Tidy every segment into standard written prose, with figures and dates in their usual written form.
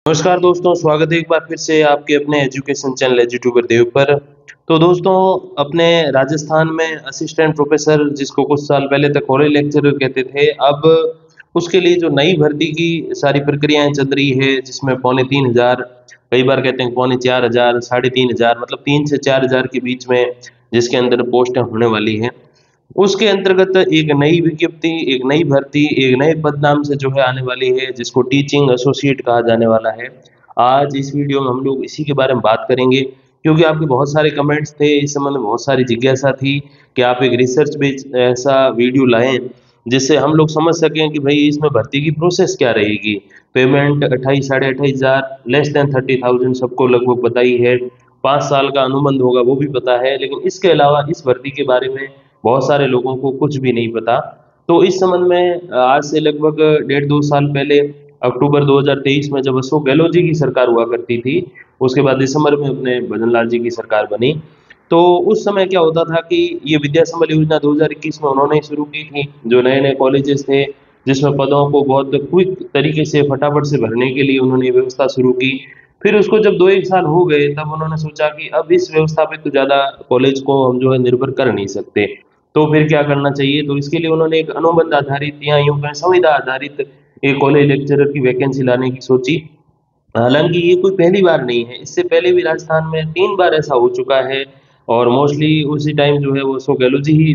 नमस्कार दोस्तों, स्वागत है एक बार फिर से आपके अपने एजुकेशन चैनल एजुट्यूबर देव पर। तो दोस्तों, अपने राजस्थान में असिस्टेंट प्रोफेसर जिसको कुछ साल पहले तक कॉलेज लेक्चरर कहते थे, अब उसके लिए जो नई भर्ती की सारी प्रक्रियाएं चल रही है, जिसमें पौने 3,000, कई बार कहते हैं पौने 4,000, 3,500, मतलब 3 से 4,000 के बीच में जिसके अंदर पोस्टें होने वाली हैं, उसके अंतर्गत एक नई विज्ञप्ति, एक नई भर्ती, एक नए पद नाम से जो है आने वाली है, जिसको टीचिंग एसोसिएट कहा जाने वाला है। आज इस वीडियो में हम लोग इसी के बारे में बात करेंगे, क्योंकि आपके बहुत सारे कमेंट्स थे, इस संबंध में बहुत सारी जिज्ञासा थी कि आप एक रिसर्च बेस्ड ऐसा वीडियो लाएँ, जिससे हम लोग समझ सकें कि भई इसमें भर्ती की प्रोसेस क्या रहेगी। पेमेंट 28 साढ़े 28,000 लेस देन 30,000 सबको लगभग पता ही है। 5 साल का अनुबंध होगा वो भी पता है, लेकिन इसके अलावा इस भर्ती के बारे में बहुत सारे लोगों को कुछ भी नहीं पता। तो इस संबंध में आज से लगभग डेढ़ 2 साल पहले अक्टूबर 2023 में जब अशोक गहलोत जी की सरकार हुआ करती थी, उसके बाद दिसंबर में अपने भजन लाल जी की सरकार बनी। तो उस समय क्या होता था कि ये विद्या संबल योजना 2021 में उन्होंने ही शुरू की थी, जो नए-नए कॉलेजेस थे, जिसमें पदों को बहुत क्विक तरीके से फटाफट से भरने के लिए उन्होंने ये व्यवस्था शुरू की। फिर उसको जब 2-1 साल हो गए, तब उन्होंने सोचा कि अब इस व्यवस्था पे तो ज़्यादा कॉलेज को हम जो है निर्भर कर नहीं सकते। तो फिर क्या करना चाहिए? तो इसके लिए उन्होंने एक अनुबंध आधारित या यूँ कहें संविदा आधारित एक कॉलेज लेक्चरर की वैकेंसी लाने की सोची। हालाँकि ये कोई पहली बार नहीं है, इससे पहले भी राजस्थान में 3 बार ऐसा हो चुका है और मोस्टली उसी टाइम जो है वो अशोक गहलोत जी ही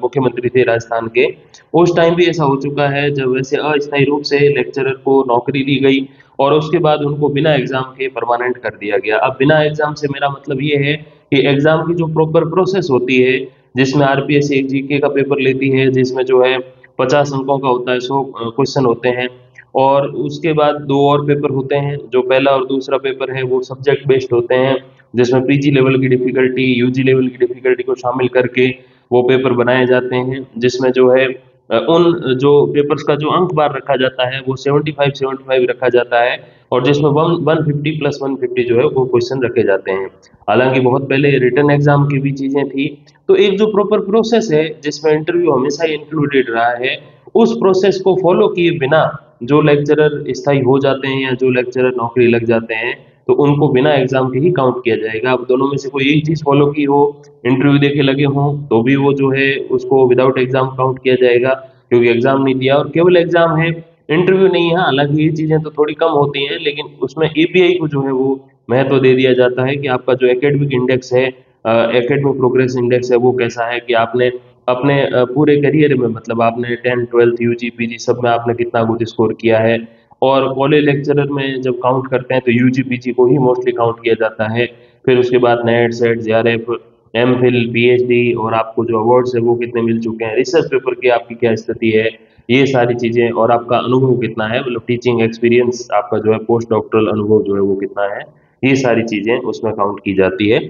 मुख्यमंत्री थे राजस्थान के। उस टाइम भी ऐसा हो चुका है जब ऐसे अस्थायी रूप से लेक्चरर को नौकरी दी गई और उसके बाद उनको बिना एग्ज़ाम के परमानेंट कर दिया गया। अब बिना एग्ज़ाम से मेरा मतलब ये है कि एग्ज़ाम की जो प्रॉपर प्रोसेस होती है, जिसमें आरपीएससी एक जीके का पेपर लेती है, जिसमें जो है 50 अंकों का होता है, 100 क्वेश्चन होते हैं और उसके बाद 2 और पेपर होते हैं, जो पहला और दूसरा पेपर है वो सब्जेक्ट बेस्ड होते हैं, जिसमें पीजी लेवल की डिफ़िकल्टी, यूजी लेवल की डिफ़िकल्टी को शामिल करके वो पेपर बनाए जाते हैं, जिसमें जो है उन जो पेपर्स का जो अंक बार रखा जाता है वो 75-75 रखा जाता है और जिसमें 150 प्लस 150 जो है वो क्वेश्चन रखे जाते हैं। हालाँकि बहुत पहले रिटन एग्ज़ाम की भी चीज़ें थी, तो एक जो प्रॉपर प्रोसेस है जिसमें इंटरव्यू हमेशा ही इंक्लूडेड रहा है, उस प्रोसेस को फ़ॉलो किए बिना जो लेक्चरर स्थायी हो जाते हैं या जो लेक्चरर नौकरी लग जाते हैं, तो उनको बिना एग्ज़ाम के ही काउंट किया जाएगा। अब दोनों में से कोई एक चीज़ फ़ॉलो की हो, इंटरव्यू दे के लगे हों, तो भी वो जो है उसको विदाउट एग्ज़ाम काउंट किया जाएगा, क्योंकि एग्ज़ाम नहीं दिया और केवल एग्ज़ाम है, इंटरव्यू नहीं है। हालाँकि ये चीज़ें तो थोड़ी कम होती हैं, लेकिन उसमें एपीआई को जो है वो महत्व दे दिया जाता है कि आपका जो एकेडमिक इंडेक्स है, एकेडमिक प्रोग्रेस इंडेक्स है, वो कैसा है कि आपने अपने पूरे करियर में, मतलब आपने 10th 12th यूजी पीजी सब में आपने कितना कुछ स्कोर किया है। और कॉलेज लेक्चरर में जब काउंट करते हैं तो यूजी पीजी को ही मोस्टली काउंट किया जाता है। फिर उसके बाद net set JRF MPhil PhD और आपको जो अवार्ड्स है वो कितने मिल चुके हैं, रिसर्च पेपर की आपकी क्या स्थिति है, ये सारी चीज़ें और आपका अनुभव कितना है, मतलब टीचिंग एक्सपीरियंस आपका जो है पोस्ट डॉक्टरल अनुभव जो है वो कितना है, ये सारी चीज़ें उसमें काउंट की जाती है।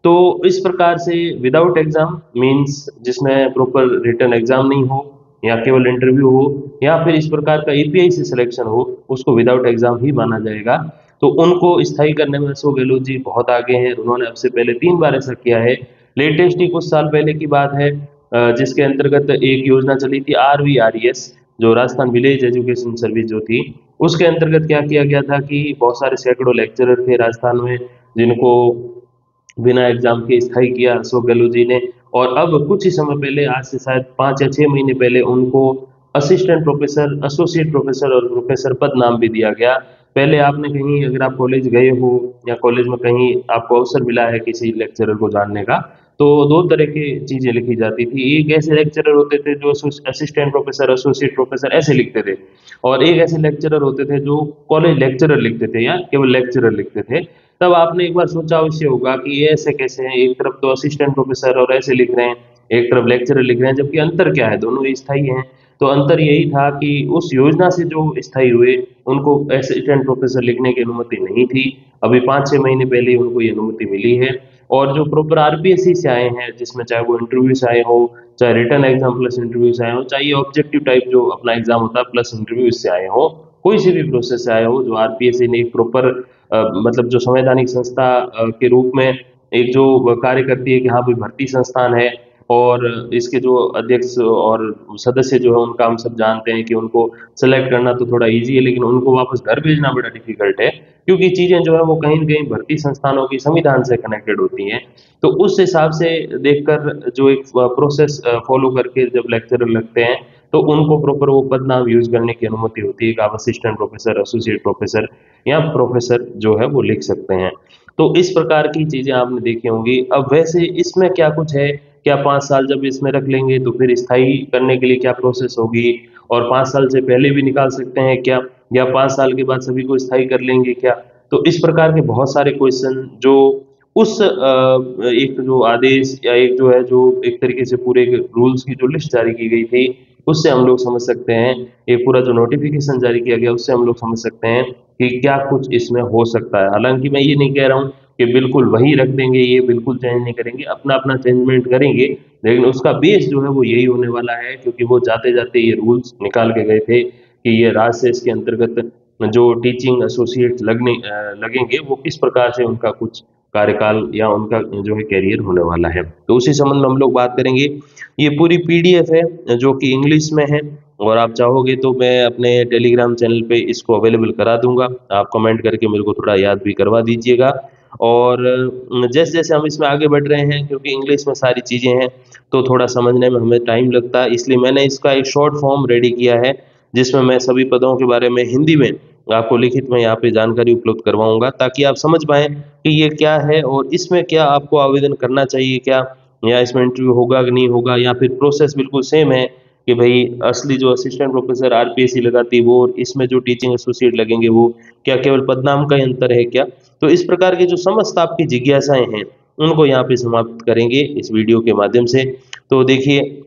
तो इस प्रकार से विदाउट एग्ज़ाम मीन्स जिसमें प्रॉपर रिटन एग्ज़ाम नहीं हो या केवल इंटरव्यू हो या फिर इस प्रकार का एपीआई से सिलेक्शन हो, उसको विदाउट एग्ज़ाम ही माना जाएगा। तो उनको स्थायी करने में अशोक गहलोत जी बहुत आगे हैं, उन्होंने अब से पहले 3 बार ऐसा किया है। लेटेस्ट ही कुछ साल पहले की बात है, जिसके अंतर्गत एक योजना चली थी आरवीआरईएस, जो राजस्थान विलेज एजुकेशन सर्विस जो थी, उसके अंतर्गत क्या किया गया था कि बहुत सारे सैकड़ों लेक्चरर थे राजस्थान में, जिनको बिना एग्ज़ाम के स्थायी किया अशोक गहलोत जी ने और अब कुछ ही समय पहले, आज से शायद 5 या 6 महीने पहले उनको असिस्टेंट प्रोफ़ेसर, एसोसिएट प्रोफ़ेसर और प्रोफ़ेसर पद नाम भी दिया गया। पहले आपने कहीं अगर आप कॉलेज गए हो या कॉलेज में कहीं आपको अवसर मिला है किसी लेक्चरर को जानने का, तो 2 तरह की चीज़ें लिखी जाती थी। एक ऐसे लेक्चरर होते थे जो असिस्टेंट प्रोफ़ेसर, एसोसिएट प्रोफ़ेसर ऐसे लिखते थे और एक ऐसे लेक्चरर होते थे जो कॉलेज लेक्चरर लिखते थे या केवल लेक्चरर लिखते थे। तब आपने एक बार सोचा अवश्य होगा कि ये ऐसे कैसे हैं, एक तरफ तो असिस्टेंट प्रोफेसर और ऐसे लिख रहे हैं, एक तरफ लेक्चरर लिख रहे हैं, जबकि अंतर क्या है, दोनों ही स्थायी हैं। तो अंतर यही था कि उस योजना से जो स्थायी हुए उनको असिस्टेंट प्रोफेसर लिखने की अनुमति नहीं थी। अभी 5-6 महीने पहले ही उनको ये अनुमति मिली है और जो प्रॉपर आरपीएससी से आए हैं, जिसमें चाहे वो इंटरव्यू से आए हो, चाहे रिटन एग्जाम प्लस इंटरव्यू से आए हो, चाहे ये ऑब्जेक्टिव टाइप जो अपना एग्जाम होता है प्लस इंटरव्यू से आए हो, कोई सी भी प्रोसेस से आए हो, जो आरपीएससी ने एक प्रॉपर मतलब जो संवैधानिक संस्था के रूप में एक जो कार्य करती है कि हाँ भाई भर्ती संस्थान है, और इसके जो अध्यक्ष और सदस्य जो है उनका हम सब जानते हैं कि उनको सेलेक्ट करना तो थोड़ा इजी है, लेकिन उनको वापस घर भेजना बड़ा डिफिकल्ट है, क्योंकि चीज़ें जो है वो कहीं न कहीं भर्ती संस्थानों की संविधान से कनेक्टेड होती हैं। तो उस हिसाब से देखकर जो एक प्रोसेस फॉलो करके जब लेक्चरर लगते हैं, तो उनको प्रॉपर वो पद नाम यूज़ करने की अनुमति होती है कि आप असिस्टेंट प्रोफेसर, एसोसिएट प्रोफेसर या प्रोफेसर जो है वो लिख सकते हैं। तो इस प्रकार की चीज़ें आपने देखी होंगी। अब वैसे इसमें क्या कुछ है, क्या 5 साल जब इसमें रख लेंगे तो फिर स्थायी करने के लिए क्या प्रोसेस होगी? और 5 साल से पहले भी निकाल सकते हैं क्या? या 5 साल के बाद सभी को स्थायी कर लेंगे क्या? तो इस प्रकार के बहुत सारे क्वेश्चन जो उस एक जो आदेश या एक जो है जो एक तरीके से पूरे रूल्स की जो लिस्ट जारी की गई थी, उससे हम लोग समझ सकते हैं, ये पूरा जो नोटिफिकेशन जारी किया गया उससे हम लोग समझ सकते हैं कि क्या कुछ इसमें हो सकता है। हालांकि मैं ये नहीं कह रहा हूँ कि बिल्कुल वही रख देंगे, ये बिल्कुल चेंज नहीं करेंगे, अपना अपना चेंजमेंट करेंगे, लेकिन उसका बेस जो है वो यही होने वाला है, क्योंकि वो जाते जाते ये रूल्स निकाल के गए थे कि ये राजशेष के अंतर्गत जो टीचिंग एसोसिएट लगेंगे वो किस प्रकार से उनका कुछ कार्यकाल या उनका जो है कैरियर होने वाला है। तो उसी संबंध में हम लोग बात करेंगे। ये पूरी पीडीएफ है जो कि इंग्लिश में है, और आप चाहोगे तो मैं अपने टेलीग्राम चैनल पे इसको अवेलेबल करा दूंगा, आप कमेंट करके मेरे को थोड़ा याद भी करवा दीजिएगा। और जैसे जैसे हम इसमें आगे बढ़ रहे हैं, क्योंकि इंग्लिश में सारी चीज़ें हैं तो थोड़ा समझने में हमें टाइम लगता है, इसलिए मैंने इसका एक शॉर्ट फॉर्म रेडी किया है जिसमें मैं सभी पदों के बारे में हिंदी में आपको लिखित में यहाँ पे जानकारी उपलब्ध करवाऊंगा, ताकि आप समझ पाएँ कि ये क्या है और इसमें क्या आपको आवेदन करना चाहिए क्या, या इसमें इंटरव्यू होगा कि नहीं होगा, या फिर प्रोसेस बिल्कुल सेम है कि भाई असली जो असिस्टेंट प्रोफेसर आरपीएससी लगाती है वो, और इसमें जो टीचिंग एसोसिएट लगेंगे वो, क्या केवल पदनाम का ही अंतर है क्या। तो इस प्रकार की जो समस्त आपकी जिज्ञासाएं हैं उनको यहाँ पे समाप्त करेंगे इस वीडियो के माध्यम से। तो देखिए,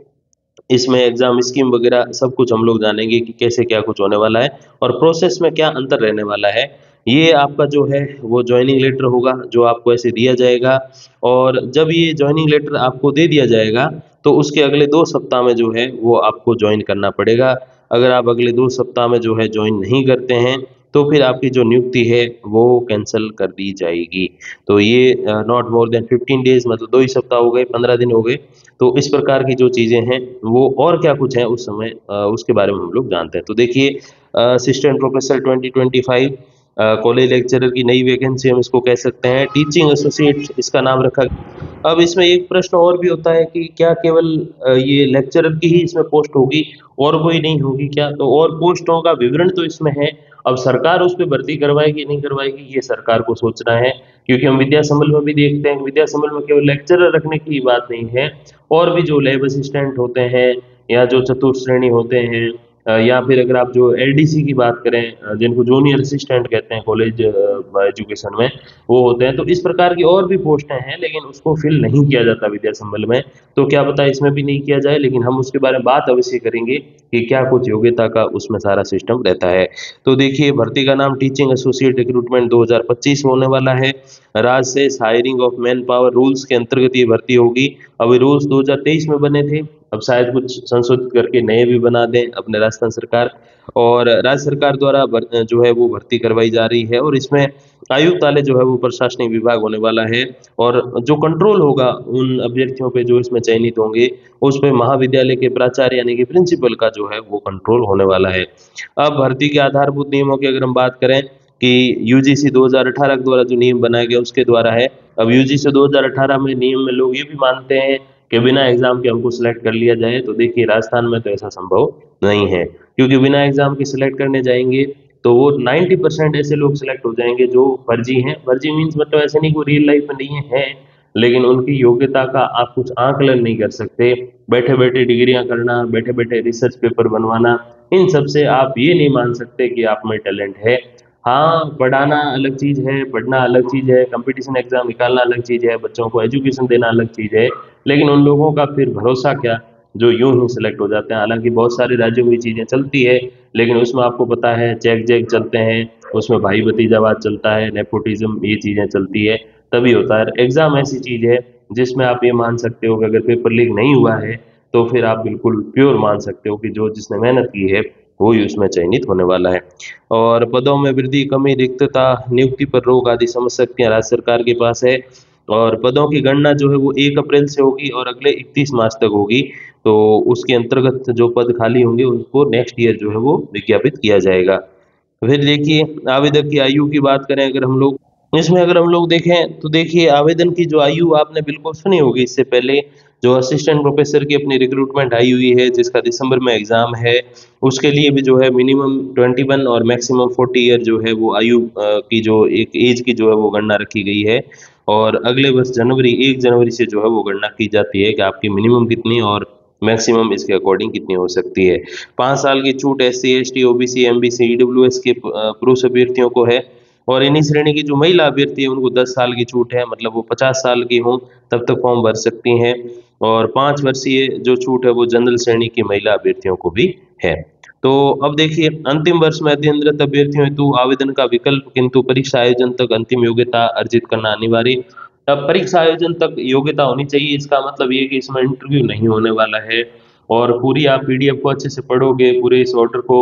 इसमें एग्जाम स्कीम वगैरह सब कुछ हम लोग जानेंगे कि कैसे क्या कुछ होने वाला है और प्रोसेस में क्या अंतर रहने वाला है। ये आपका जो है वो ज्वाइनिंग लेटर होगा जो आपको ऐसे दिया जाएगा, और जब ये ज्वाइनिंग लेटर आपको दे दिया जाएगा तो उसके अगले 2 सप्ताह में जो है वो आपको ज्वाइन करना पड़ेगा। अगर आप अगले 2 सप्ताह में जो है ज्वाइन नहीं करते हैं तो फिर आपकी जो नियुक्ति है वो कैंसिल कर दी जाएगी। तो ये नॉट मोर देन 15 डेज, मतलब 2 ही सप्ताह हो गए, 15 दिन हो गए। तो इस प्रकार की जो चीज़ें हैं वो और क्या कुछ है उस समय उसके बारे में हम लोग जानते हैं। तो देखिए, असिस्टेंट प्रोफेसर 2025 कॉलेज लेक्चरर की नई वैकेंसी हम इसको कह सकते हैं, टीचिंग एसोसिएट इसका नाम रखा गया। अब इसमें एक प्रश्न और भी होता है कि क्या केवल ये लेक्चरर की ही इसमें पोस्ट होगी और कोई नहीं होगी क्या? तो और पोस्टों का विवरण तो इसमें है, अब सरकार उस पे भर्ती करवाएगी नहीं करवाएगी ये सरकार को सोचना है, क्योंकि हम विद्या संबल में भी देखते हैं, विद्या संबल में केवल लेक्चरर रखने की बात नहीं है, और भी जो लैब असिस्टेंट होते हैं या जो चतुर्थ श्रेणी होते हैं, या फिर अगर आप जो एलडीसी की बात करें, जिनको जूनियर असिस्टेंट कहते हैं कॉलेज एजुकेशन में, वो होते हैं। तो इस प्रकार की और भी पोस्टें हैं, लेकिन उसको फिल नहीं किया जाता विद्या संबल में। तो क्या पता इसमें भी नहीं किया जाए, लेकिन हम उसके बारे में बात अवश्य करेंगे कि क्या कुछ योग्यता का उसमें सारा सिस्टम रहता है। तो देखिए, भर्ती का नाम टीचिंग एसोसिएट रिक्रूटमेंट 2025 होने वाला है। राजशेष hiring of man power rules के अंतर्गत ये भर्ती होगी। अभी रूल्स 2023 में बने थे, अब शायद कुछ संशोधित करके नए भी बना दें अपने राजस्थान सरकार, और राज्य सरकार द्वारा जो है वो भर्ती करवाई जा रही है। और इसमें आयुक्तालय जो है वो प्रशासनिक विभाग होने वाला है, और जो कंट्रोल होगा उन अभ्यर्थियों पे जो इसमें चयनित होंगे, उस पे महाविद्यालय के प्राचार्य यानी कि प्रिंसिपल का जो है वो कंट्रोल होने वाला है। अब भर्ती के आधारभूत नियमों की अगर हम बात करें कि यूजीसी 2018 के द्वारा जो नियम बनाया गया उसके द्वारा है। अब यूजीसी 2018 में नियम में लोग ये भी मानते हैं कि बिना एग्जाम के हमको सिलेक्ट कर लिया जाए, तो देखिए राजस्थान में तो ऐसा संभव नहीं है, क्योंकि बिना एग्जाम के सिलेक्ट करने जाएंगे तो वो 90% ऐसे लोग सिलेक्ट हो जाएंगे जो फर्जी हैं। फर्जी मीन्स मतलब ऐसे नहीं, कोई रियल लाइफ में नहीं है, लेकिन उनकी योग्यता का आप कुछ आकलन नहीं कर सकते। बैठे बैठे डिग्रियां करना, बैठे बैठे रिसर्च पेपर बनवाना, इन सब से आप ये नहीं मान सकते कि आप में टैलेंट है। हाँ, पढ़ाना अलग चीज़ है, पढ़ना अलग चीज़ है, कंपटीशन एग्जाम निकालना अलग चीज़ है, बच्चों को एजुकेशन देना अलग चीज़ है, लेकिन उन लोगों का फिर भरोसा क्या जो यूं ही सिलेक्ट हो जाते हैं। हालांकि बहुत सारे राज्यों में ये चीज़ें चलती है, लेकिन उसमें आपको पता है चेक जेक चलते हैं, उसमें भाई भतीजावाद चलता है, नेपोटिज्म, ये चीज़ें चलती है, तभी होता है। एग्जाम ऐसी चीज़ है जिसमें आप ये मान सकते हो कि अगर पेपर लीक नहीं हुआ है तो फिर आप बिल्कुल प्योर मान सकते हो कि जो जिसने मेहनत की है वो ही उसमें चयनित होने वाला है। और पदों में वृद्धि, कमी, रिक्तता, नियुक्ति पर रोक आदि समझ सकते हैं राज्य सरकार के पास है। और पदों की गणना जो है वो 1 अप्रैल से होगी और अगले 31 मार्च तक होगी। तो उसके अंतर्गत जो पद खाली होंगे उनको नेक्स्ट ईयर जो है वो विज्ञापित किया जाएगा। फिर देखिए आवेदक की आयु की बात करें अगर हम लोग, इसमें अगर हम लोग देखें तो देखिए आवेदन की जो आयु आपने बिल्कुल सुनी होगी इससे पहले, जो असिस्टेंट प्रोफेसर की अपनी रिक्रूटमेंट आई हुई है जिसका दिसंबर में एग्ज़ाम है, उसके लिए भी जो है मिनिमम 21 और मैक्सिमम 40 ईयर जो है वो आयु की जो एक एज की जो है वो गणना रखी गई है। और अगले वर्ष जनवरी 1 जनवरी से जो है वो गणना की जाती है कि आपकी मिनिमम कितनी और मैक्सिमम इसके अकॉर्डिंग कितनी हो सकती है। 5 साल की छूट SC, ST, OBC, MBC, EWS के पुरुष अभ्यर्थियों को है और इन्हीं श्रेणी की जो महिला अभ्यर्थी है उनको 10 साल की छूट है, मतलब वो 50 साल की हों तब तक फॉर्म भर सकती हैं। और 5 वर्षीय जो छूट है वो जनरल श्रेणी की महिला अभ्यर्थियों को भी है। तो अब देखिए अंतिम वर्ष में अध्ययनरत अभ्यर्थियों हेतु आवेदन का विकल्प, किंतु परीक्षा आयोजन तक अंतिम योग्यता अर्जित करना अनिवार्य। अब परीक्षा आयोजन तक योग्यता होनी चाहिए, इसका मतलब ये कि इसमें इंटरव्यू नहीं होने वाला है और पूरी आप पीडीएफ को अच्छे से पढ़ोगे, पूरे इस ऑर्डर को,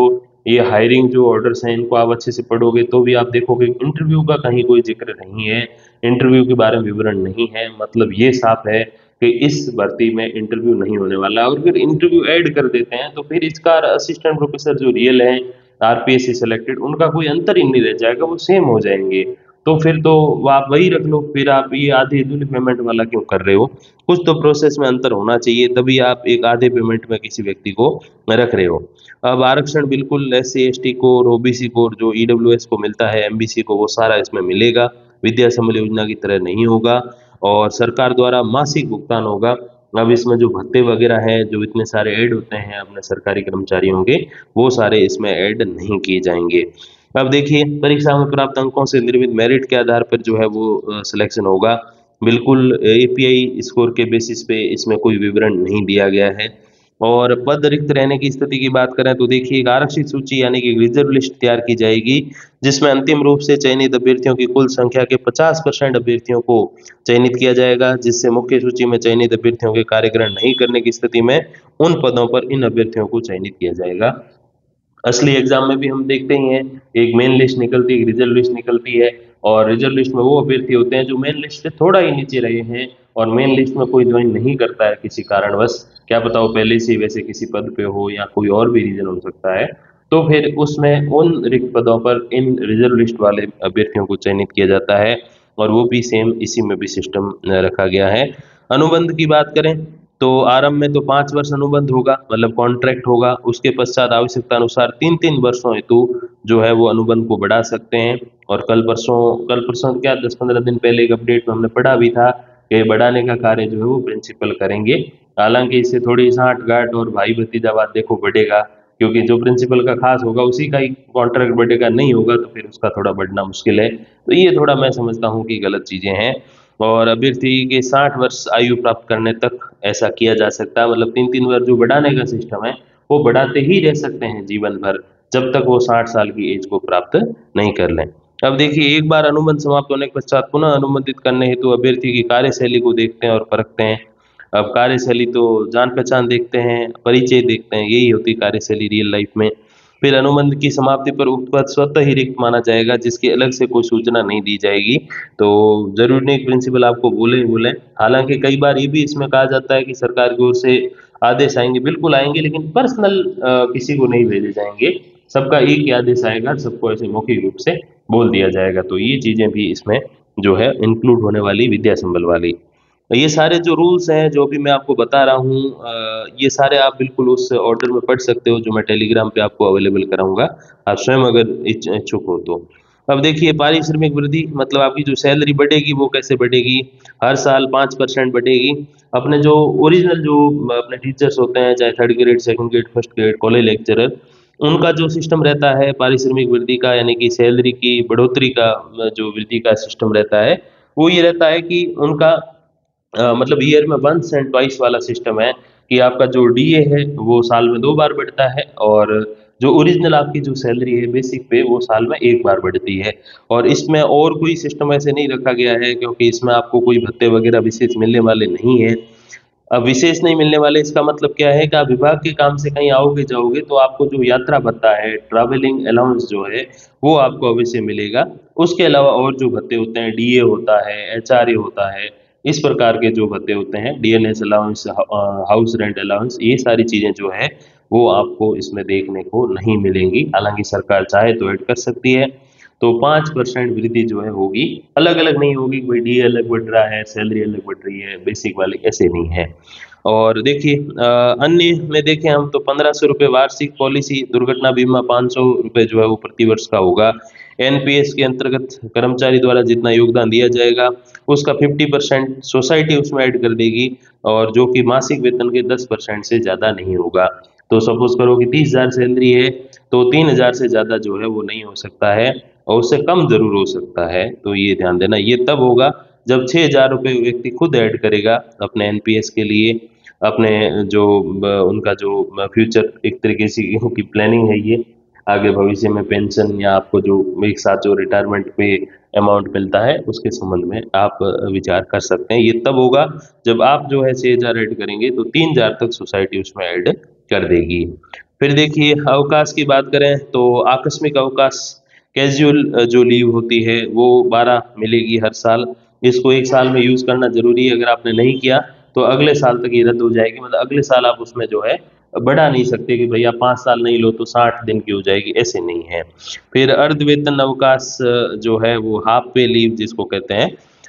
ये हायरिंग जो ऑर्डर्स हैं इनको आप अच्छे से पढ़ोगे तो भी आप देखोगे इंटरव्यू का कहीं कोई जिक्र नहीं है, इंटरव्यू के बारे में विवरण नहीं है, मतलब ये साफ है कि इस भर्ती में इंटरव्यू नहीं होने वाला। और फिर इंटरव्यू ऐड कर देते हैं तो फिर इसका असिस्टेंट प्रोफेसर जो रियल है आरपीएससी सेलेक्टेड उनका कोई अंतर ही नहीं रह जाएगा, वो सेम हो जाएंगे। तो फिर तो वो आप वही रख लो, फिर आप ये आधी अधूरी पेमेंट वाला क्यों कर रहे हो? कुछ तो प्रोसेस में अंतर होना चाहिए तभी आप एक आधे पेमेंट में किसी व्यक्ति को रख रहे हो। अब आरक्षण बिल्कुल एससी एसटी को और ओबीसी को और जो ईडब्ल्यूएस को मिलता है, एमबीसी को, वो सारा इसमें मिलेगा, विद्या संबल योजना की तरह नहीं होगा और सरकार द्वारा मासिक भुगतान होगा। अब इसमें जो भत्ते वगैरह हैं जो इतने सारे ऐड होते हैं अपने सरकारी कर्मचारियों के, वो सारे इसमें ऐड नहीं किए जाएंगे। अब देखिए परीक्षा में प्राप्त अंकों से निर्मित मेरिट के आधार पर जो है वो सिलेक्शन होगा, बिल्कुल एपीआई स्कोर के बेसिस पे इसमें कोई विवरण नहीं दिया गया है। और पद रिक्त रहने की स्थिति की बात करें तो देखिए एक आरक्षित सूची यानी कि रिजर्व लिस्ट तैयार की जाएगी जिसमें अंतिम रूप से चयनित अभ्यर्थियों की कुल संख्या के 50% अभ्यर्थियों को चयनित किया जाएगा, जिससे मुख्य सूची में चयनित अभ्यर्थियों के कार्य ग्रहण नहीं करने की स्थिति में उन पदों पर इन अभ्यर्थियों को चयनित किया जाएगा। असली एग्जाम में भी हम देखते ही हैं, एक मेन लिस्ट निकलती है, एक रिजर्व लिस्ट निकलती है और रिजर्व लिस्ट में वो अभ्यर्थी होते हैं जो मेन लिस्ट से थोड़ा ही नीचे रहे हैं और मेन लिस्ट में कोई ज्वाइन नहीं करता है किसी कारणवश, क्या पता वो पहले से ही वैसे किसी पद पे हो या कोई और भी रीजन हो सकता है। तो फिर उसमें उन रिक्त पदों पर इन रिजर्व लिस्ट वाले अभ्यर्थियों को चयनित किया जाता है और वो भी सेम इसी में भी सिस्टम रखा गया है। अनुबंध की बात करें तो आरंभ में तो 5 वर्ष अनुबंध होगा, मतलब कॉन्ट्रैक्ट होगा, उसके पश्चात आवश्यकता अनुसार 3-3 वर्षों हेतु जो है वो अनुबंध को बढ़ा सकते हैं। और कल परसों क्या 10-15 दिन पहले एक अपडेट में हमने पढ़ा भी था कि बढ़ाने का कार्य जो है वो प्रिंसिपल करेंगे। हालांकि इससे थोड़ी सांठ गांठ और भाई भतीजावाद देखो बढ़ेगा, क्योंकि जो प्रिंसिपल का खास होगा उसी का ही कॉन्ट्रैक्ट बढ़ेगा, नहीं होगा तो फिर उसका थोड़ा बढ़ना मुश्किल है। तो ये थोड़ा मैं समझता हूँ कि गलत चीज़ें हैं। और अभ्यर्थी के 60 वर्ष आयु प्राप्त करने तक ऐसा किया जा सकता है, मतलब 3-3 वर्ष जो बढ़ाने का सिस्टम है वो बढ़ाते ही रह सकते हैं जीवन भर, जब तक वो 60 साल की एज को प्राप्त नहीं कर लें। अब देखिए एक बार अनुबंध समाप्त होने के पश्चात पुनः अनुबंधित करने हेतु अभ्यर्थी की कार्यशैली को देखते हैं और परखते हैं। अब कार्यशैली तो जान पहचान देखते हैं, परिचय देखते हैं, यही होती है कार्यशैली रियल लाइफ में। फिर अनुबंध की समाप्ति पर उक्त पद स्वतः ही रिक्त माना जाएगा जिसकी अलग से कोई सूचना नहीं दी जाएगी। तो जरूरी नहीं प्रिंसिपल आपको बोले ही बोले, हालांकि कई बार ये भी इसमें कहा जाता है कि सरकार की ओर से आदेश आएंगे, बिल्कुल आएंगे, लेकिन पर्सनल किसी को नहीं भेजे जाएंगे, सबका एक ही आदेश आएगा, सबको ऐसे मौखिक रूप से बोल दिया जाएगा। तो ये चीजें भी इसमें जो है इंक्लूड होने वाली विद्या संबल वाली। ये सारे जो रूल्स हैं जो भी मैं आपको बता रहा हूँ, ये सारे आप बिल्कुल उस ऑर्डर में पढ़ सकते हो जो मैं टेलीग्राम पे आपको अवेलेबल कराऊंगा, आप स्वयं अगर इच्छुक हो तो। अब देखिए पारिश्रमिक वृद्धि, मतलब आपकी जो सैलरी बढ़ेगी वो कैसे बढ़ेगी, हर साल 5% बढ़ेगी। अपने जो ओरिजिनल जो अपने टीचर्स होते हैं, चाहे third grade, second grade, first grade, college lecturer, उनका जो सिस्टम रहता है पारिश्रमिक वृद्धि का, यानी कि सैलरी की बढ़ोतरी का जो वृद्धि का सिस्टम रहता है, वो ये रहता है कि उनका मतलब ईयर में वंस एंड ट्वाइस वाला सिस्टम है कि आपका जो डीए है वो साल में 2 बार बढ़ता है और जो ओरिजिनल आपकी जो सैलरी है बेसिक पे वो साल में 1 बार बढ़ती है। और इसमें और कोई सिस्टम ऐसे नहीं रखा गया है क्योंकि इसमें आपको कोई भत्ते वगैरह विशेष मिलने वाले नहीं है। अब विशेष नहीं मिलने वाले इसका मतलब क्या है कि आप विभाग के काम से कहीं आओगे जाओगे तो आपको जो यात्रा भत्ता है, ट्रैवलिंग अलाउंस जो है वो आपको अवश्य मिलेगा। उसके अलावा और जो भत्ते होते हैं, डीए होता है, एचआरए होता है, इस प्रकार के जो भत्ते होते हैं, DNS allowance, house rent allowance, ये सारी चीज़ें जो है वो आपको इसमें देखने को नहीं मिलेंगी। हालांकि सरकार चाहे तो ऐड कर सकती है। तो 5% वृद्धि जो है होगी, अलग अलग नहीं होगी, कोई डी अलग बढ़ रहा है, सैलरी अलग बढ़ रही है, बेसिक वाली ऐसे नहीं है। और देखिए अन्य में देखें हम तो 1500 रुपये वार्षिक पॉलिसी, दुर्घटना बीमा 500 रुपये जो है वो प्रतिवर्ष का होगा। एनपीएस के अंतर्गत कर्मचारी द्वारा जितना योगदान दिया जाएगा उसका 50% सोसाइटी उसमें ऐड कर देगी, और जो कि मासिक वेतन के 10% से ज़्यादा नहीं होगा। तो सपोज करो कि 30,000 सैलरी है तो 3,000 से ज़्यादा जो है वो नहीं हो सकता है, और उससे कम ज़रूर हो सकता है। तो ये ध्यान देना, ये तब होगा जब 6,000 रुपये व्यक्ति खुद ऐड करेगा अपने एनपीएस के लिए, अपने जो उनका जो फ्यूचर एक तरीके से की प्लानिंग है, ये आगे भविष्य में पेंशन या आपको जो एक साथ जो रिटायरमेंट पे अमाउंट मिलता है उसके संबंध में आप विचार कर सकते हैं। ये तब होगा जब आप जो है 6,000 ऐड करेंगे तो 3,000 तक सोसाइटी उसमें ऐड कर देगी। फिर देखिए अवकाश की बात करें तो आकस्मिक अवकाश, कैजुअल जो लीव होती है वो 12 मिलेगी हर साल। इसको एक साल में यूज़ करना ज़रूरी है, अगर आपने नहीं किया तो अगले साल तक ये रद्द हो जाएगी। मतलब अगले साल आप उसमें जो है बढ़ा नहीं सकते कि भैया 5 साल नहीं लो तो 60 दिन की हो जाएगी, ऐसे नहीं है। फिर अर्ध वेतन अवकाश जो है वो हाफ पे लीव जिसको कहते हैं,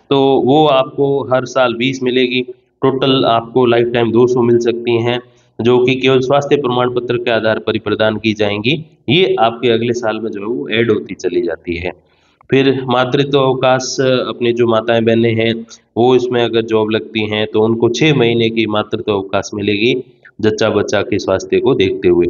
तो वो आपको हर साल 20 मिलेगी। टोटल आपको लाइफ टाइम 200 मिल सकती हैं, जो कि केवल स्वास्थ्य प्रमाण पत्र के आधार पर ही प्रदान की जाएंगी। ये आपके अगले साल में जो है वो ऐड होती चली जाती है। फिर मातृत्व अवकाश, अपनी जो माताएं बहनें हैं वो इसमें अगर जॉब लगती हैं तो उनको 6 महीने की मातृत्व अवकाश मिलेगी, जच्चा बच्चा के स्वास्थ्य को देखते हुए।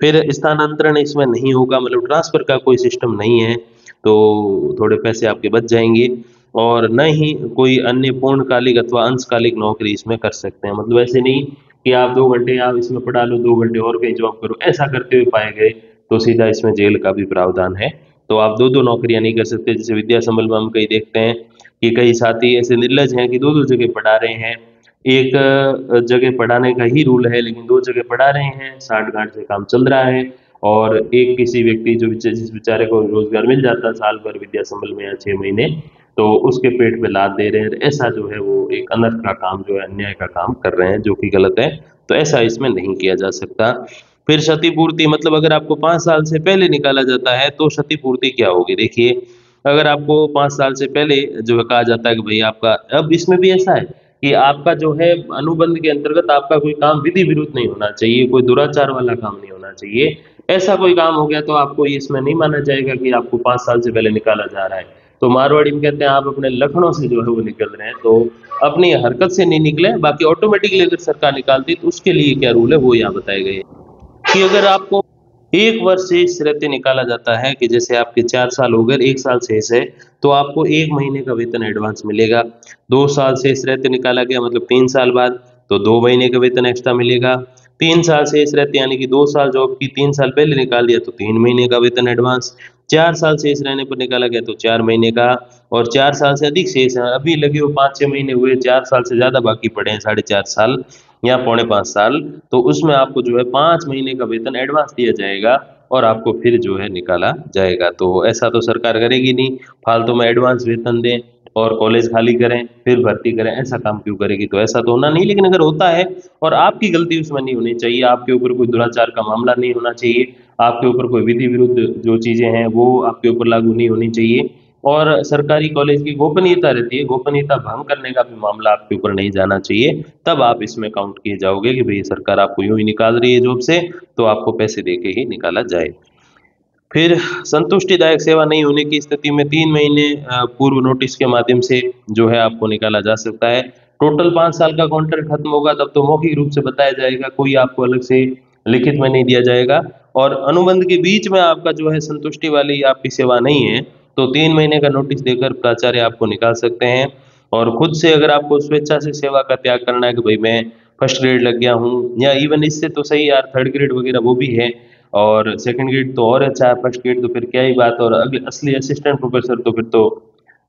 फिर स्थानांतरण इसमें नहीं होगा, मतलब ट्रांसफर का कोई सिस्टम नहीं है, तो थोड़े पैसे आपके बच जाएंगे। और न ही कोई अन्य पूर्णकालिक अथवा अंशकालिक नौकरी इसमें कर सकते हैं। मतलब ऐसे नहीं कि आप 2 घंटे आप इसमें पढ़ा लो, 2 घंटे और कहीं जॉब करो, ऐसा करते हुए पाए गए तो सीधा इसमें जेल का भी प्रावधान है। तो आप दो दो नौकरियां नहीं कर सकते। जैसे विद्या संबल में हम कहीं देखते हैं कि कई साथी ऐसे निर्लज हैं कि दो दो जगह पढ़ा रहे हैं। एक जगह पढ़ाने का ही रूल है लेकिन दो जगह पढ़ा रहे हैं, साठ गांठ से काम चल रहा है। और एक किसी व्यक्ति जो जिस बेचारे को रोजगार मिल जाता साल भर विद्या संबल में या 6 महीने, तो उसके पेट पे लाद दे रहे हैं। ऐसा जो है वो एक अनर्थ का काम जो है, अन्याय का काम कर रहे हैं, जो कि गलत है। तो ऐसा इसमें नहीं किया जा सकता। फिर क्षतिपूर्ति, मतलब अगर आपको 5 साल से पहले निकाला जाता है तो क्षतिपूर्ति क्या होगी। देखिए अगर आपको 5 साल से पहले जो है कहा जाता है कि भाई आपका, अब इसमें भी ऐसा है कि आपका जो है अनुबंध के अंतर्गत आपका कोई काम विधि विरुद्ध नहीं होना चाहिए, कोई दुराचार वाला काम नहीं होना चाहिए। ऐसा कोई काम हो गया तो आपको इसमें नहीं माना जाएगा कि आपको 5 साल से पहले निकाला जा रहा है। तो मारवाड़ी में कहते हैं आप अपने लखनऊ से जो है वो निकल रहे हैं, तो अपनी हरकत से नहीं निकले, बाकी ऑटोमेटिकली अगर सरकार निकालती तो उसके लिए क्या रूल है वो यहाँ बताए गए हैं। कि अगर आपको 1 वर्ष शेष रहते निकाला जाता है, कि जैसे आपके 4 साल हो गए, 1 साल शेष है, तो आपको 1 महीने का वेतन एडवांस मिलेगा। 2 साल शेष रहते निकाला गया मतलब 3 साल बाद, तो 2 महीने का वेतन एक्स्ट्रा मिलेगा। 3 साल शेष रहते यानी कि 2 साल जॉब की, 3 साल पहले निकाल दिया तो 3 महीने का वेतन एडवांस। 4 साल शेष रहने पर निकाला गया तो 4 महीने का। और 4 साल से अधिक शेष है, अभी लगे हो 5-6 महीने हुए, 4 साल से ज़्यादा बाकी पड़े हैं, 4.5 साल या 4.75 साल, तो उसमें आपको जो है 5 महीने का वेतन एडवांस दिया जाएगा और आपको फिर जो है निकाला जाएगा। तो ऐसा तो सरकार करेगी नहीं, फालतू में एडवांस वेतन दें और कॉलेज खाली करें फिर भर्ती करें, ऐसा काम क्यों करेगी। तो ऐसा तो होना नहीं, लेकिन अगर होता है और आपकी गलती उसमें नहीं होनी चाहिए, आपके ऊपर कोई दुराचार का मामला नहीं होना चाहिए, आपके ऊपर कोई विधि विरुद्ध जो चीज़ें हैं वो आपके ऊपर लागू नहीं होनी चाहिए, और सरकारी कॉलेज की गोपनीयता रहती है, गोपनीयता भंग करने का भी मामला आपके ऊपर नहीं जाना चाहिए, तब आप इसमें काउंट किए जाओगे कि भाई सरकार आपको यूं ही निकाल रही है जॉब से, तो आपको पैसे दे के ही निकाला जाए। फिर संतुष्टिदायक सेवा नहीं होने की स्थिति में 3 महीने पूर्व नोटिस के माध्यम से जो है आपको निकाला जा सकता है। टोटल 5 साल का कॉन्ट्रैक्ट खत्म होगा तब तो मौखिक रूप से बताया जाएगा, कोई आपको अलग से लिखित में नहीं दिया जाएगा। और अनुबंध के बीच में आपका जो है संतुष्टि वाली आपकी सेवा नहीं है तो 3 महीने का नोटिस देकर प्राचार्य आपको निकाल सकते हैं। और खुद से अगर आपको स्वेच्छा से सेवा का त्याग करना है कि भाई मैं फर्स्ट ग्रेड लग गया हूँ, या इवन इससे तो सही यार थर्ड ग्रेड वगैरह वो भी है, और सेकंड ग्रेड तो और अच्छा है, फर्स्ट ग्रेड तो फिर क्या ही बात। और अगले असली असिस्टेंट प्रोफेसर तो फिर तो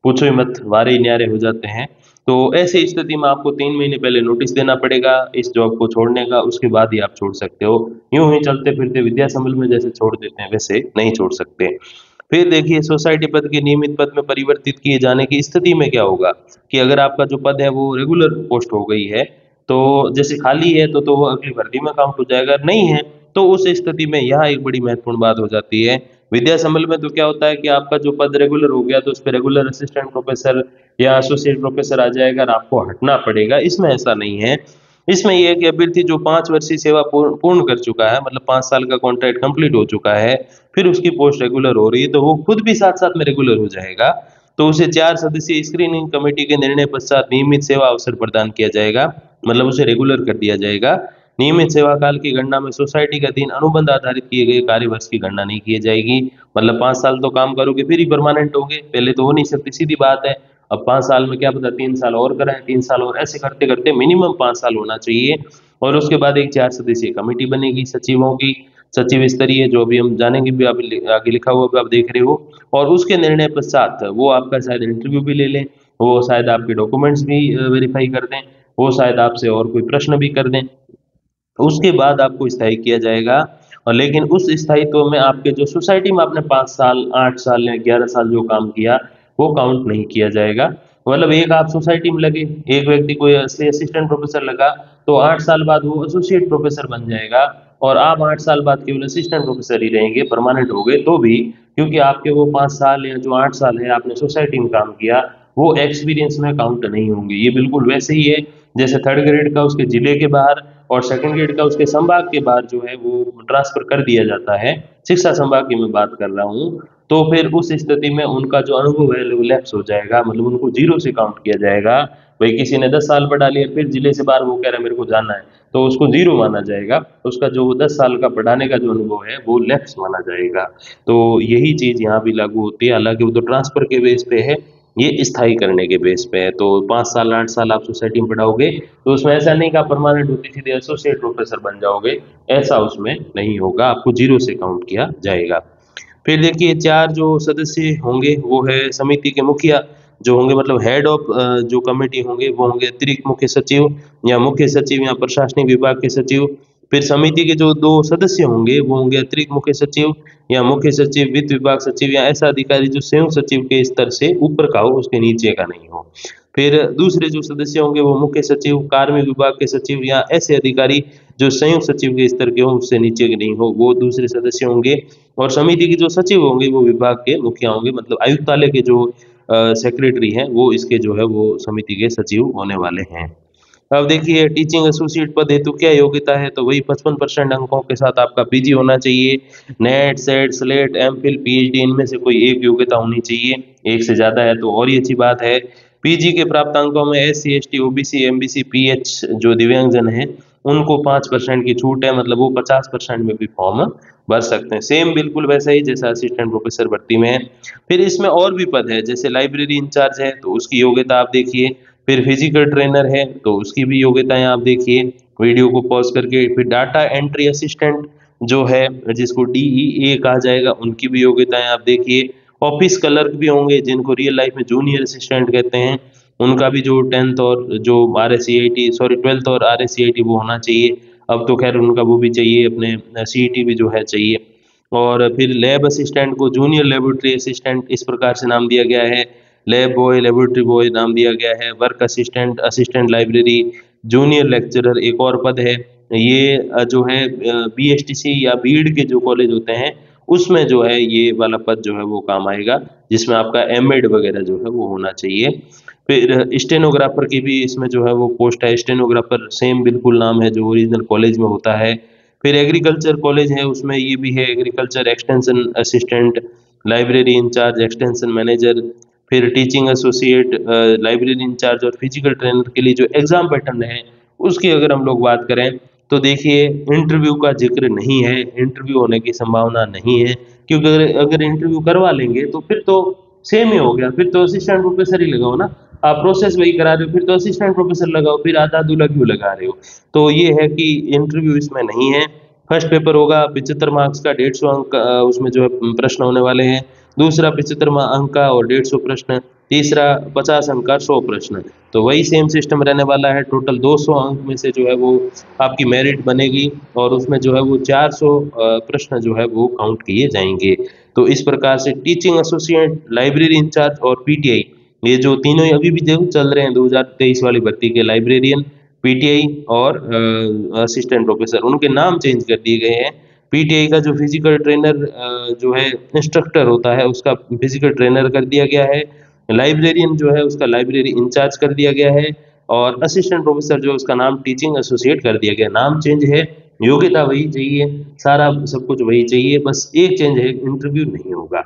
पूछो ही मत, वारे ही न्यारे हो जाते हैं। तो ऐसी स्थिति में आपको 3 महीने पहले नोटिस देना पड़ेगा इस जॉब को छोड़ने का, उसके बाद ही आप छोड़ सकते हो। यूं ही चलते फिरते विद्या संबल में जैसे छोड़ देते हैं वैसे नहीं छोड़ सकते। फिर देखिए सोसाइटी पद के नियमित पद में परिवर्तित किए जाने की स्थिति में क्या होगा कि अगर आपका जो पद है वो रेगुलर पोस्ट हो गई है, तो जैसे खाली है तो वो अगली भर्ती में काउंट हो जाएगा, नहीं है तो उस स्थिति में यहाँ एक बड़ी महत्वपूर्ण बात हो जाती है। विद्या संबल में तो क्या होता है कि आपका जो पद रेगुलर हो गया तो उस पर रेगुलर असिस्टेंट प्रोफेसर या एसोसिएट प्रोफेसर आ जाएगा और आपको हटना पड़ेगा। इसमें ऐसा नहीं है। इसमें ये है कि अभ्यर्थी जो 5 वर्षीय सेवा पूर्ण कर चुका है, मतलब 5 साल का कॉन्ट्रैक्ट कंप्लीट हो चुका है, फिर उसकी पोस्ट रेगुलर हो रही है तो वो खुद भी साथ साथ में रेगुलर हो जाएगा। तो उसे 4 सदस्यीय स्क्रीनिंग कमेटी के निर्णय पश्चात नियमित सेवा अवसर प्रदान किया जाएगा, मतलब उसे रेगुलर कर दिया जाएगा। नियमित सेवा काल की गणना में सोसाइटी के अधीन अनुबंध आधारित किए गए कार्यवर्ष की गणना नहीं की जाएगी। मतलब 5 साल तो काम करोगे फिर ही परमानेंट होगे, पहले तो हो नहीं सकती, सीधी बात है। अब 5 साल में क्या पता 3 साल और कराएं, 3 साल और, ऐसे करते करते मिनिमम 5 साल होना चाहिए। और उसके बाद एक 4 सदस्यीय कमेटी बनेगी सचिवों की, सचिव स्तरीय, जो भी हम जानेंगे भी, आप आगे लिखा हुआ भी आप देख रहे हो। और उसके निर्णय पश्चात वो आपका शायद इंटरव्यू भी ले लें, वो शायद आपके डॉक्यूमेंट्स भी वेरीफाई कर दें, वो शायद आपसे और कोई प्रश्न भी कर दें, उसके बाद आपको स्थायी किया जाएगा। और लेकिन उस स्थायित्व में आपके जो सोसाइटी में आपने 5 साल 8 साल या 11 साल जो काम किया वो काउंट नहीं किया जाएगा। मतलब एक आप सोसाइटी में लगे, एक व्यक्ति कोई असिस्टेंट प्रोफेसर लगा, तो 8 साल बाद वो एसोसिएट प्रोफेसर बन जाएगा और आप 8 साल बाद केवल असिस्टेंट प्रोफेसर ही रहेंगे, परमानेंट हो गए तो भी, क्योंकि आपके वो 5 साल या जो 8 साल है आपने सोसाइटी में काम किया वो एक्सपीरियंस में काउंट नहीं होंगे। ये बिल्कुल वैसे ही है जैसे 3rd ग्रेड का उसके जिले के बाहर और 2nd ग्रेड का उसके संभाग के बाहर जो है वो ट्रांसफर कर दिया जाता है। शिक्षा संभाग की मैं बात कर रहा हूँ। तो फिर उस स्थिति में उनका जो अनुभव है वो लैप्स हो जाएगा, मतलब उनको जीरो से काउंट किया जाएगा। भाई किसी ने 10 साल पढ़ा लिया फिर जिले से बाहर वो कह रहा है मेरे को जाना है, तो उसको जीरो माना जाएगा, उसका जो 10 साल का पढ़ाने का जो अनुभव है वो लैप्स माना जाएगा। तो यही चीज़ यहाँ भी लागू होती है, हालांकि वो तो ट्रांसफर के बेस पे है, ये स्थायी करने के बेस पे है। तो 5 साल 8 साल आप सोसाइटी में पढ़ाओगे तो उसमें ऐसा नहीं कि आप परमानेंट होते सीधे एसोसिएट प्रोफेसर बन जाओगे, ऐसा उसमें नहीं होगा, आपको जीरो से काउंट किया जाएगा। फिर देखिए 4 जो सदस्य होंगे वो है समिति के मुखिया जो होंगे, मतलब हेड ऑफ जो कमेटी होंगे वो होंगे अतिरिक्त मुख्य सचिव या मुख्य सचिव या प्रशासनिक विभाग के सचिव। फिर समिति के जो 2 सदस्य होंगे वो होंगे अतिरिक्त मुख्य सचिव या मुख्य सचिव, वित्त विभाग सचिव या ऐसा अधिकारी जो संयुक्त सचिव के स्तर से ऊपर का हो, उसके नीचे का नहीं हो। फिर दूसरे जो सदस्य होंगे वो मुख्य सचिव, कार्मिक विभाग के सचिव या ऐसे अधिकारी जो संयुक्त सचिव के स्तर के हो, उससे नीचे के नहीं हो, वो दूसरे सदस्य होंगे। और समिति के जो सचिव होंगे वो विभाग के मुखिया होंगे, मतलब आयुक्तालय के जो सेक्रेटरी हैं वो इसके जो है वो समिति के सचिव होने वाले हैं। अब देखिए टीचिंग एसोसिएट पद हेतु क्या योग्यता है, तो वही 55% अंकों के साथ आपका पीजी होना चाहिए। Net set slate MPhil PhD इनमें से कोई एक योग्यता होनी चाहिए, एक से ज़्यादा है तो और ही अच्छी बात है। पीजी के प्राप्त अंकों में SC ST OBC MBC pH जो दिव्यांगजन हैं उनको 5% की छूट है, मतलब वो 50% में भी फॉर्म भर सकते हैं, सेम बिल्कुल वैसा ही जैसा असिस्टेंट प्रोफेसर भर्ती में है। फिर इसमें और भी पद है, जैसे लाइब्रेरी इंचार्ज है तो उसकी योग्यता आप देखिए, फिर फिजिकल ट्रेनर है तो उसकी भी योग्यताएं आप देखिए वीडियो को पॉज करके। फिर डाटा एंट्री असिस्टेंट जो है जिसको डीईए कहा जाएगा, उनकी भी योग्यताएं आप देखिए। ऑफिस क्लर्क भी होंगे जिनको रियल लाइफ में जूनियर असिस्टेंट कहते हैं, उनका भी जो 10th और जो RSCIT सॉरी 12th और RSCIT वो होना चाहिए। अब तो खैर उनका वो भी चाहिए, अपने सीईटी भी जो है चाहिए। और फिर लैब असिस्टेंट को जूनियर लेबोरेटरी असिस्टेंट इस प्रकार से नाम दिया गया है, लैब बॉय लेबोरेटरी बॉय नाम दिया गया है, work assistant assistant library, junior lecturer एक और पद है। ये जो है बीएसटीसी या बीएड के जो कॉलेज होते हैं उसमें जो है ये वाला पद जो है वो काम आएगा, जिसमें आपका एमएड वगैरह जो है वो होना चाहिए। फिर स्टेनोग्राफर की भी इसमें जो है वो पोस्ट है, स्टेनोग्राफर सेम बिल्कुल नाम है जो ओरिजिनल कॉलेज में होता है। फिर एग्रीकल्चर कॉलेज है उसमें ये भी है, agriculture extension assistant, library incharge, extension manager. फिर टीचिंग एसोसिएट, लाइब्रेरी इंचार्ज और फिजिकल ट्रेनर के लिए जो एग्जाम पैटर्न है उसकी अगर हम लोग बात करें तो देखिए इंटरव्यू का जिक्र नहीं है, इंटरव्यू होने की संभावना नहीं है, क्योंकि अगर अगर इंटरव्यू करवा लेंगे तो फिर तो सेम ही हो गया, फिर तो असिस्टेंट प्रोफेसर ही लगाओ ना, आप प्रोसेस वही करा रहे हो फिर तो असिस्टेंट प्रोफेसर लगाओ, फिर आधा अधूरा क्यों लगा रहे हो। तो ये है कि इंटरव्यू इसमें नहीं है। फर्स्ट पेपर होगा 75 मार्क्स का, 150 अंक उसमें जो है प्रश्न होने वाले हैं। दूसरा 75 अंक का और 150 प्रश्न। तीसरा 50 अंक का 100 प्रश्न। तो वही सेम सिस्टम रहने वाला है। टोटल 200 अंक में से जो है वो आपकी मेरिट बनेगी और उसमें जो है वो 400 प्रश्न जो है वो काउंट किए जाएंगे। तो इस प्रकार से टीचिंग एसोसिएट, लाइब्रेरी इंचार्ज और पीटीआई, ये जो तीनों ही अभी भी जो चल रहे हैं 2023 वाली भर्ती के, लाइब्रेरियन, पीटीआई और असिस्टेंट प्रोफेसर, उनके नाम चेंज कर दिए गए हैं। पीटीआई का जो फिजिकल ट्रेनर जो है इंस्ट्रक्टर होता है उसका फिजिकल ट्रेनर कर दिया गया है। लाइब्रेरियन जो है उसका लाइब्रेरी इंचार्ज कर दिया गया है। और असिस्टेंट प्रोफेसर जो है उसका नाम टीचिंग एसोसिएट कर दिया गया। नाम चेंज है, योग्यता वही चाहिए, सारा सब कुछ वही चाहिए, बस एक चेंज है, इंटरव्यू नहीं होगा।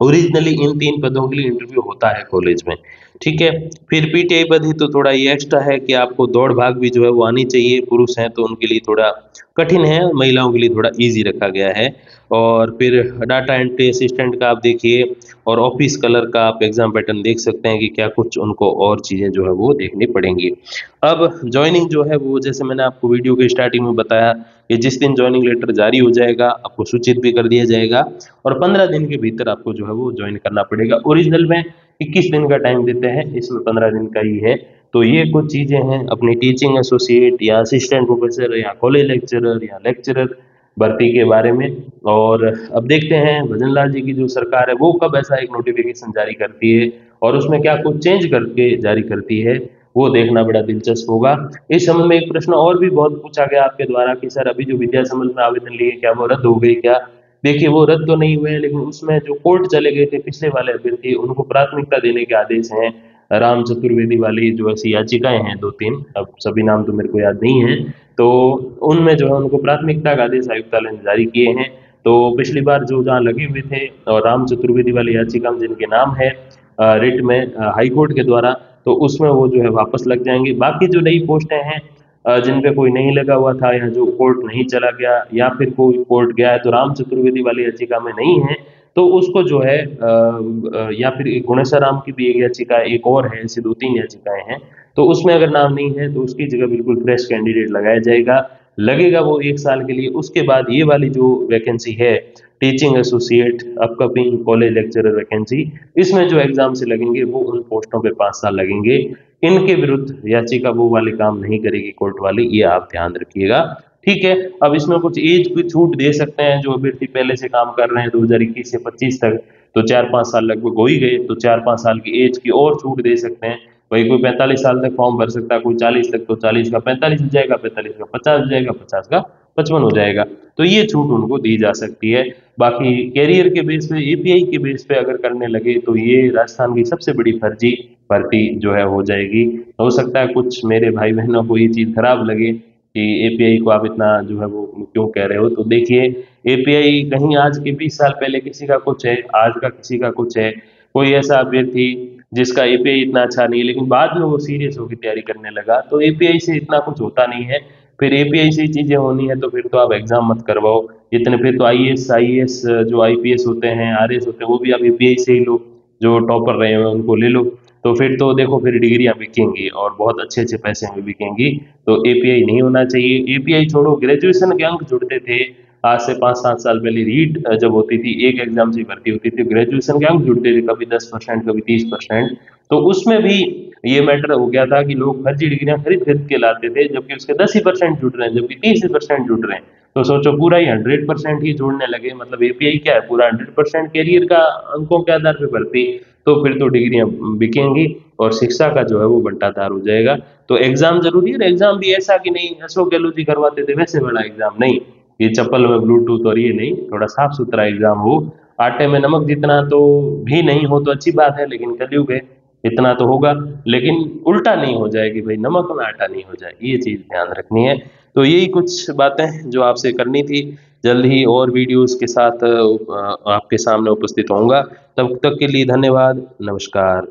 ओरिजिनली इन 3 पदों के लिए इंटरव्यू होता है कॉलेज में, ठीक है। फिर पीटीआई पद ही तो थोड़ा ये एक्स्ट्रा है कि आपको दौड़ भाग भी जो है वो आनी चाहिए। पुरुष हैं तो उनके लिए थोड़ा कठिन है, महिलाओं के लिए थोड़ा इजी रखा गया है। और फिर डाटा एंट्री असिस्टेंट का आप देखिए, और ऑफिस कलर का आप एग्जाम पैटर्न देख सकते हैं कि क्या कुछ उनको और चीज़ें जो है वो देखनी पड़ेंगी। अब ज्वाइनिंग जो है वो, जैसे मैंने आपको वीडियो के स्टार्टिंग में बताया कि जिस दिन ज्वाइनिंग लेटर जारी हो जाएगा आपको सूचित भी कर दिया जाएगा, और 15 दिन के भीतर आपको जो है वो ज्वाइन करना पड़ेगा। ओरिजिनल में 21 दिन का टाइम देते हैं, इसमें 15 दिन का ही है। तो ये कुछ चीज़ें हैं अपनी टीचिंग एसोसिएट या असिस्टेंट प्रोफेसर या कॉलेज लेक्चरर या लेक्चरर भर्ती के बारे में। और अब देखते हैं भजन लाल जी की जो सरकार है वो कब ऐसा एक नोटिफिकेशन जारी करती है और उसमें क्या कुछ चेंज करके जारी करती है, वो देखना बड़ा दिलचस्प होगा। इस संबंध में एक प्रश्न और भी बहुत पूछा गया आपके द्वारा कि सर अभी जो विद्या संबंध में आवेदन लिए क्या वो रद्द हो गई क्या? देखिए वो रद्द तो नहीं हुए हैं, लेकिन उसमें जो कोर्ट चले गए थे पिछले वाले अभ्यर्थी उनको प्राथमिकता देने के आदेश हैं। राम चतुर्वेदी वाली जो ऐसी याचिकाएं हैं 2-3, अब सभी नाम तो मेरे को याद नहीं है, तो उनमें जो है उनको प्राथमिकता का आदेश आयुक्तालय ने जारी किए हैं। तो पिछली बार जो जहाँ लगे हुए थे और राम चतुर्वेदी वाली याचिका में जिनके नाम है रिट में हाई कोर्ट के द्वारा, तो उसमें वो जो है वापस लग जाएंगे। बाकी जो नई पोस्टें हैं जिन पे कोई नहीं लगा हुआ था या जो कोर्ट नहीं चला गया या फिर कोई कोर्ट गया है तो राम चतुर्वेदी वाली याचिका में नहीं है, तो उसको जो है या फिर एक गुणेश्वराम की भी एक याचिका एक और है, ऐसी 2-3 याचिकाएं हैं। तो उसमें अगर नाम नहीं है तो उसकी जगह बिल्कुल फ्रेश कैंडिडेट लगाया जाएगा। लगेगा वो 1 साल के लिए। उसके बाद ये वाली जो वैकेंसी है teaching associate upcoming college lecturer vacancy, इसमें जो एग्जाम से लगेंगे वो उन पोस्टों पे 5 साल लगेंगे। इनके विरुद्ध याचिका वो वाले काम नहीं करेगी कोर्ट वाली, ये आप ध्यान रखिएगा, ठीक है। अब इसमें कुछ एज की छूट दे सकते हैं, जो अभ्यर्थी पहले से काम कर रहे हैं 2021 से 25 तक, तो 4-5 साल लगभग हो ही गए, तो 4-5 साल की एज की और छूट दे सकते हैं। वही कोई 45 साल तक फॉर्म भर सकता है, कोई 40 तक, तो 40 का 45 हो जाएगा, 45 का 50 हो जाएगा, 50 का 55 हो जाएगा। तो ये छूट उनको दी जा सकती है। बाकी कैरियर के बेस पे, एपीआई के बेस पे अगर करने लगे तो ये राजस्थान की सबसे बड़ी फर्जी भर्ती जो है हो जाएगी। हो सकता है कुछ मेरे भाई बहनों को ये चीज़ खराब लगे कि एपीआई को आप इतना जो है वो क्यों कह रहे हो, तो देखिए एपीआई कहीं आज के 20 साल पहले किसी का कुछ है, आज का किसी का कुछ है। कोई ऐसा अभ्यर्थी जिसका एपीआई इतना अच्छा नहीं है लेकिन बाद में वो सीरियस होकर तैयारी करने लगा, तो एपीआई से इतना कुछ होता नहीं है। फिर एपीआई से चीज़ें होनी है तो फिर तो आप एग्जाम मत करवाओ इतने, फिर तो आईएएस जो आईपीएस होते हैं, आरएएस होते हैं, वो भी आप एपीआई से ही लो, जो टॉपर रहे हैं उनको ले लो। तो फिर तो देखो फिर डिग्रियां बिकेंगी और बहुत अच्छे अच्छे पैसे में बिकेंगी। तो एपीआई नहीं होना चाहिए। एपीआई छोड़ो, ग्रेजुएशन के अंक जुड़ते थे आज से 5-7 साल पहले। रीट जब होती थी एक एग्जाम से भर्ती होती थी, ग्रेजुएशन के अंक जुड़ते थे, कभी 10%, कभी 30%। तो उसमें भी ये मैटर हो गया था कि लोग फर्जी डिग्रियां खरीद खरीद के लाते थे, जबकि उसके 10% जुड़ रहे हैं, जबकि 30% जुड़ रहे हैं। तो सोचो पूरा ही 100% ही जोड़ने लगे, मतलब एपीआई क्या है, पूरा 100% कैरियर का अंकों के आधार पर भर्ती। तो फिर तो डिग्रियां बिकेंगी और शिक्षा का जो है वो बंटाधार हो जाएगा। तो एग्जाम जरूरी है। एग्जाम भी ऐसा कि नहीं अशोक गहलोत जी करवाते थे वैसे बड़ा एग्जाम नहीं, ये चप्पल में ब्लूटूथ और ये नहीं, थोड़ा साफ सुथरा एग्जाम हो। आटे में नमक जितना तो भी नहीं हो तो अच्छी बात है, लेकिन कलयुग है, इतना तो होगा। लेकिन उल्टा नहीं हो जाए कि भाई नमक में आटा नहीं हो जाए, ये चीज ध्यान रखनी है। तो यही कुछ बातें जो आपसे करनी थी। जल्द ही और वीडियोस के साथ आपके सामने उपस्थित होऊंगा। तब तक के लिए धन्यवाद, नमस्कार।